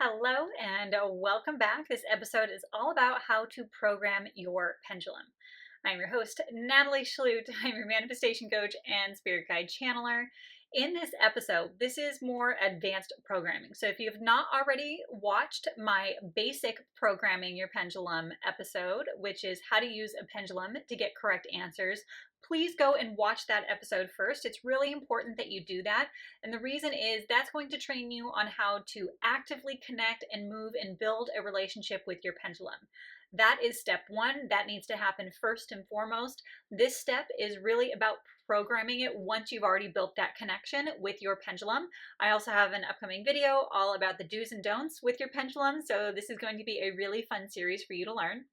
Hello and welcome back. This episode is all about how to program your pendulum. I'm your host, Natalie Schlute. I'm your manifestation coach and spirit guide channeler. In this episode, this is more advanced programming. So if you have not already watched my basic programming your pendulum episode, which is how to use a pendulum to get correct answers, please go and watch that episode first. It's really important that you do that. And the reason is that's going to train you on how to actively connect and move and build a relationship with your pendulum. That is step one. That needs to happen first and foremost. This step is really about programming it once you've already built that connection with your pendulum. I also have an upcoming video all about the do's and don'ts with your pendulum. So this is going to be a really fun series for you to learn.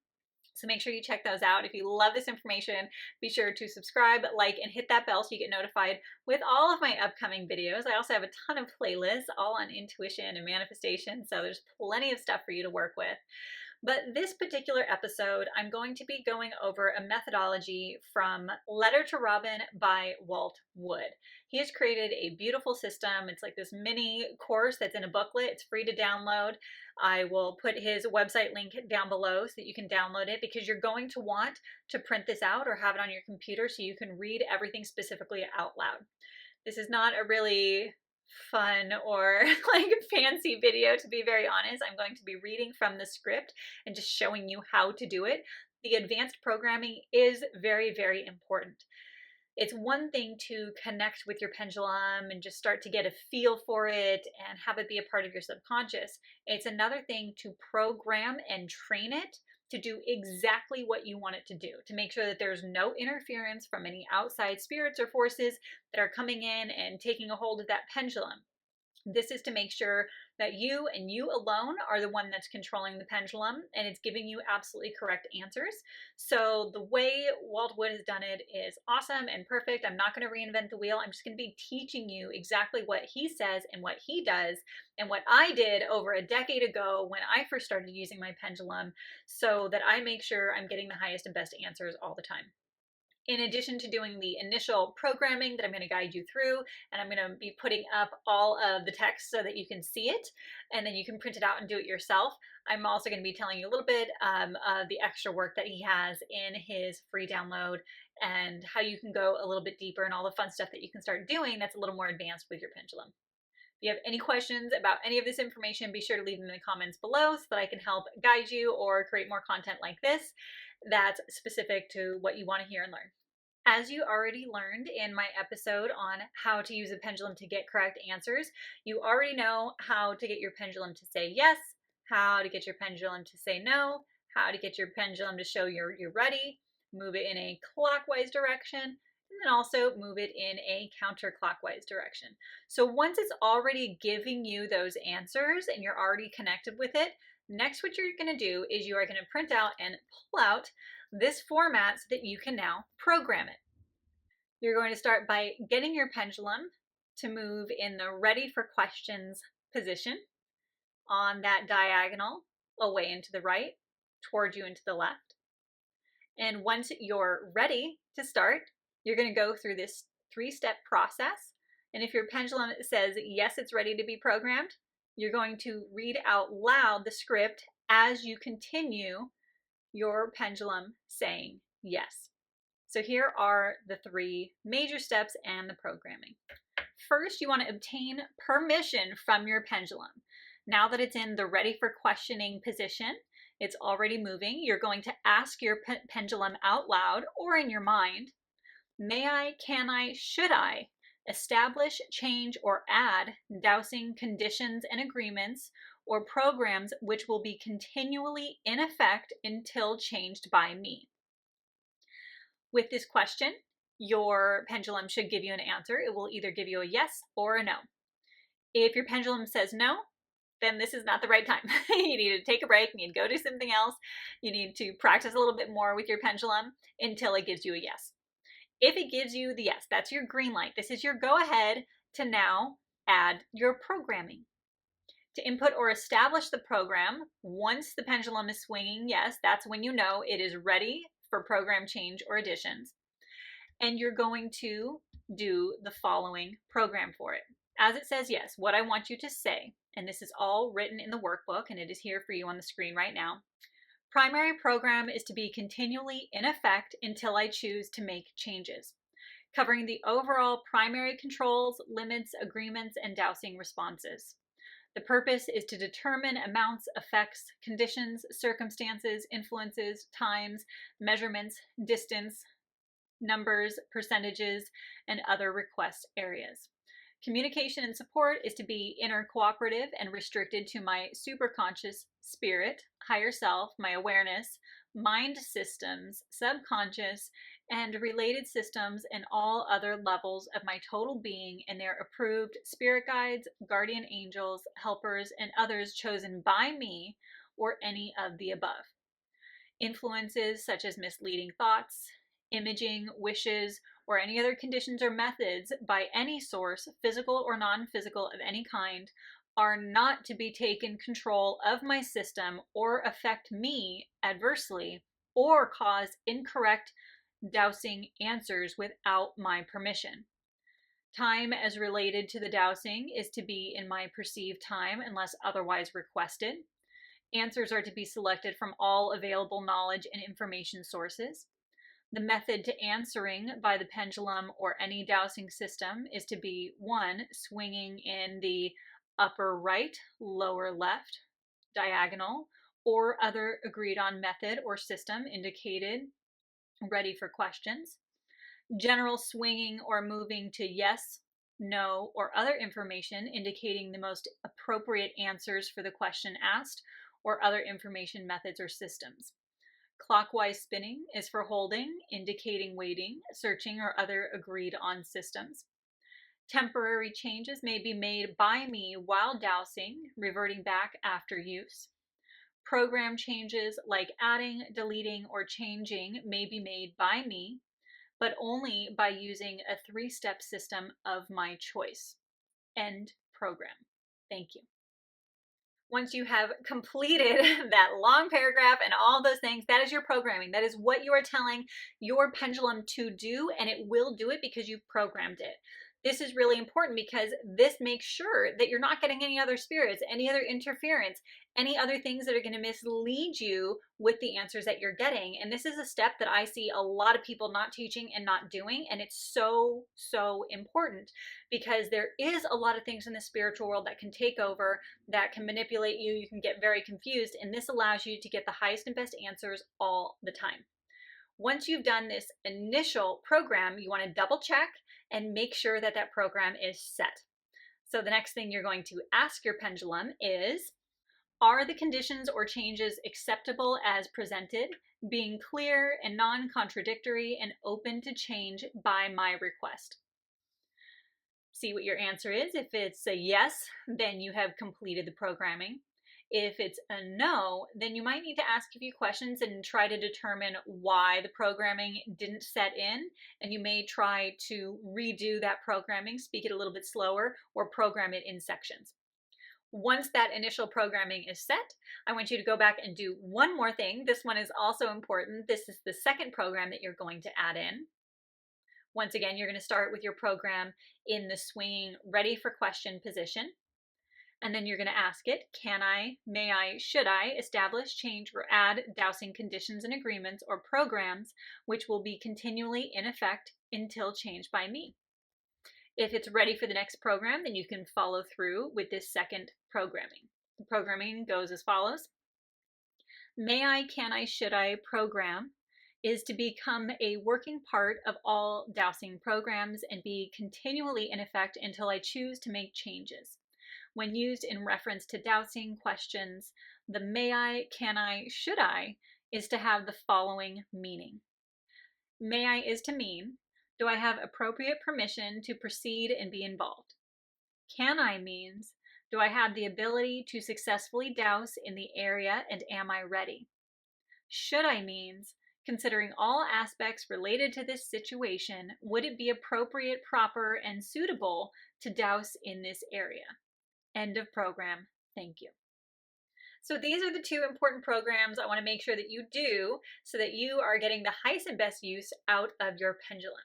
So make sure you check those out. If you love this information, be sure to subscribe, like, and hit that bell so you get notified with all of my upcoming videos. I also have a ton of playlists all on intuition and manifestation, so there's plenty of stuff for you to work with. But this particular episode, I'm going to be going over a methodology from Letter to Robin by Walt Wood. He has created a beautiful system. It's like this mini course that's in a booklet. It's free to download. I will put his website link down below so that you can download it, because you're going to want to print this out or have it on your computer so you can read everything specifically out loud. This is not a really fun or like fancy video, to be very honest. I'm going to be reading from the script and just showing you how to do it. The advanced programming is very, very important. It's one thing to connect with your pendulum and just start to get a feel for it and have it be a part of your subconscious. It's another thing to program and train it to do exactly what you want it to do, to make sure that there's no interference from any outside spirits or forces that are coming in and taking a hold of that pendulum. This is to make sure that you and you alone are the one that's controlling the pendulum, and it's giving you absolutely correct answers. So the way Walt Wood has done it is awesome and perfect. I'm not going to reinvent the wheel. I'm just going to be teaching you exactly what he says and what he does and what I did over a decade ago when I first started using my pendulum, so that I make sure I'm getting the highest and best answers all the time. In addition to doing the initial programming that I'm going to guide you through, and I'm going to be putting up all of the text so that you can see it, and then you can print it out and do it yourself, I'm also going to be telling you a little bit of the extra work that he has in his free download and how you can go a little bit deeper and all the fun stuff that you can start doing that's a little more advanced with your pendulum. If you have any questions about any of this information, be sure to leave them in the comments below so that I can help guide you or create more content like this that's specific to what you want to hear and learn. As you already learned in my episode on how to use a pendulum to get correct answers, you already know how to get your pendulum to say yes, how to get your pendulum to say no, how to get your pendulum to show you're ready, move it in a clockwise direction, and then also move it in a counterclockwise direction. So once it's already giving you those answers and you're already connected with it, next what you're going to do is you are going to print out and pull out this format so that you can now program it. You're going to start by getting your pendulum to move in the ready for questions position on that diagonal away and to the right, towards you and to the left. And once you're ready to start, you're going to go through this 3-step process. And if your pendulum says, yes, it's ready to be programmed, you're going to read out loud the script as you continue your pendulum saying yes. So here are the 3 major steps and the programming. First, you want to obtain permission from your pendulum. Now that it's in the ready for questioning position, it's already moving, you're going to ask your pendulum out loud or in your mind, may I, can I, should I establish, change, or add dowsing conditions and agreements or programs which will be continually in effect until changed by me? With this question, your pendulum should give you an answer. It will either give you a yes or a no. If your pendulum says no, then this is not the right time. You need to take a break, you need to go do something else. You need to practice a little bit more with your pendulum until it gives you a yes. If it gives you the yes, that's your green light. This is your go ahead to now add your programming. To input or establish the program, once the pendulum is swinging yes, that's when you know it is ready for program change or additions. And you're going to do the following program for it. As it says yes, what I want you to say and this is all written in the workbook, and it is here for you on the screen right now. Primary program is to be continually in effect until I choose to make changes, covering the overall primary controls, limits, agreements, and dowsing responses. The purpose is to determine amounts, effects, conditions, circumstances, influences, times, measurements, distance, numbers, percentages, and other request areas. Communication and support is to be inner cooperative and restricted to my superconscious spirit, higher self, my awareness, mind systems, subconscious, and related systems and all other levels of my total being and their approved spirit guides, guardian angels, helpers, and others chosen by me or any of the above. Influences such as misleading thoughts, imaging, wishes, or any other conditions or methods by any source, physical or non-physical of any kind, are not to be taken control of my system or affect me adversely or cause incorrect dowsing answers without my permission. Time as related to the dowsing is to be in my perceived time unless otherwise requested. Answers are to be selected from all available knowledge and information sources. The method to answering by the pendulum or any dowsing system is to be 1. Swinging in the upper right, lower left, diagonal, or other agreed on method or system indicated, ready for questions. General swinging or moving to yes, no, or other information indicating the most appropriate answers for the question asked, or other information methods or systems. Clockwise spinning is for holding, indicating waiting, searching, or other agreed on systems. Temporary changes may be made by me while dowsing, reverting back after use. Program changes like adding, deleting, or changing may be made by me, but only by using a 3-step system of my choice. End program. Thank you. Once you have completed that long paragraph and all those things, that is your programming. That is what you are telling your pendulum to do, and it will do it because you've programmed it. This is really important because this makes sure that you're not getting any other spirits, any other interference, any other things that are going to mislead you with the answers that you're getting. And this is a step that I see a lot of people not teaching and not doing. And it's so, so important because there is a lot of things in the spiritual world that can take over, that can manipulate you. You can get very confused. And this allows you to get the highest and best answers all the time. Once you've done this initial program, you want to double check and make sure that that program is set. So the next thing you're going to ask your pendulum is, are the conditions or changes acceptable as presented, being clear and non-contradictory and open to change by my request? See what your answer is. If it's a yes, then you have completed the programming. If it's a no, then you might need to ask a few questions and try to determine why the programming didn't set in, and you may try to redo that programming, speak it a little bit slower, or program it in sections. Once that initial programming is set, I want you to go back and do one more thing. This one is also important. This is the second program that you're going to add in. Once again, you're going to start with your program in the swinging ready for question position. And then you're going to ask it, can I, may I, should I establish, change, or add dowsing conditions and agreements or programs which will be continually in effect until changed by me? If it's ready for the next program, then you can follow through with this second programming. The programming goes as follows. May I, can I, should I program is to become a working part of all dowsing programs and be continually in effect until I choose to make changes. When used in reference to dowsing questions, the may I, can I, should I is to have the following meaning. May I is to mean, do I have appropriate permission to proceed and be involved? Can I means, do I have the ability to successfully douse in the area and am I ready? Should I means, considering all aspects related to this situation, would it be appropriate, proper, and suitable to douse in this area? End of program. Thank you. So these are the two important programs I want to make sure that you do so that you are getting the highest and best use out of your pendulum.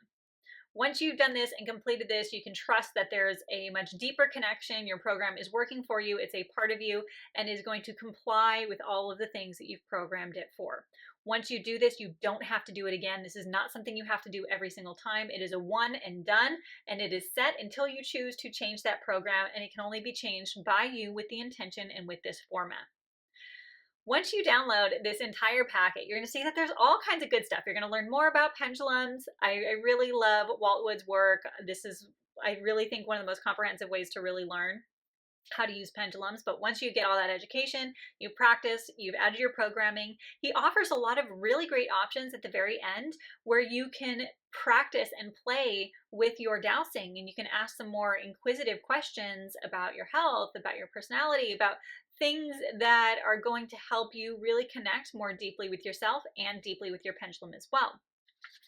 Once you've done this and completed this, you can trust that there's a much deeper connection. Your program is working for you, it's a part of you, and is going to comply with all of the things that you've programmed it for. Once you do this, you don't have to do it again. This is not something you have to do every single time. It is a one and done, and it is set until you choose to change that program, and it can only be changed by you with the intention and with this format. Once you download this entire packet, you're going to see that there's all kinds of good stuff. You're going to learn more about pendulums. I really love Walt Wood's work. This is, I really think, one of the most comprehensive ways to really learn how to use pendulums. But once you get all that education, you practice, you've added your programming, he offers a lot of really great options at the very end where you can practice and play with your dowsing, and you can ask some more inquisitive questions about your health, about your personality, about things that are going to help you really connect more deeply with yourself and deeply with your pendulum as well.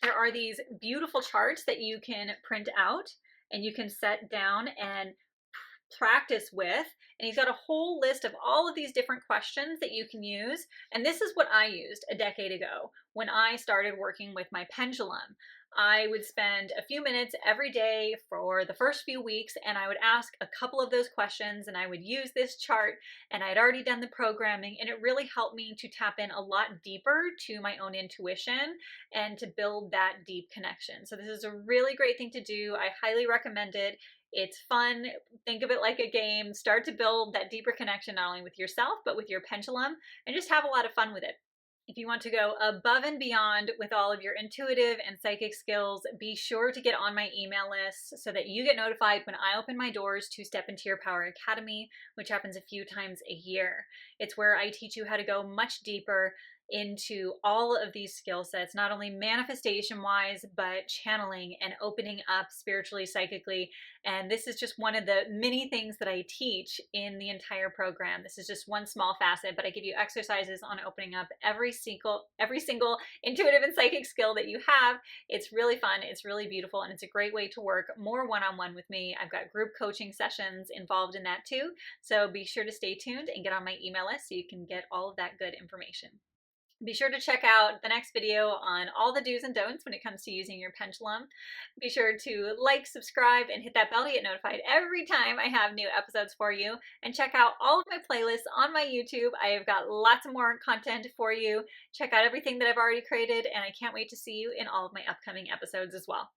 There are these beautiful charts that you can print out and you can set down and practice with, and he's got a whole list of all of these different questions that you can use. And this is what I used a decade ago when I started working with my pendulum. I would spend a few minutes every day for the first few weeks, and I would ask a couple of those questions, and I would use this chart, and I'd already done the programming, and it really helped me to tap in a lot deeper to my own intuition and to build that deep connection. So this is a really great thing to do. I highly recommend it. It's fun. Think of it like a game. Start to build that deeper connection, not only with yourself, but with your pendulum, and just have a lot of fun with it. If you want to go above and beyond with all of your intuitive and psychic skills, be sure to get on my email list so that you get notified when I open my doors to Step Into Your Power Academy, which happens a few times a year. It's where I teach you how to go much deeper into all of these skill sets, not only manifestation wise, but channeling and opening up spiritually, psychically. And this is just one of the many things that I teach in the entire program. This is just one small facet, but I give you exercises on opening up every single intuitive and psychic skill that you have. It's really fun, it's really beautiful, and it's a great way to work more one-on-one with me. I've got group coaching sessions involved in that too. So be sure to stay tuned and get on my email list so you can get all of that good information. Be sure to check out the next video on all the do's and don'ts when it comes to using your pendulum. Be sure to like, subscribe, and hit that bell to get notified every time I have new episodes for you. And check out all of my playlists on my YouTube. I have got lots of more content for you. Check out everything that I've already created, and I can't wait to see you in all of my upcoming episodes as well.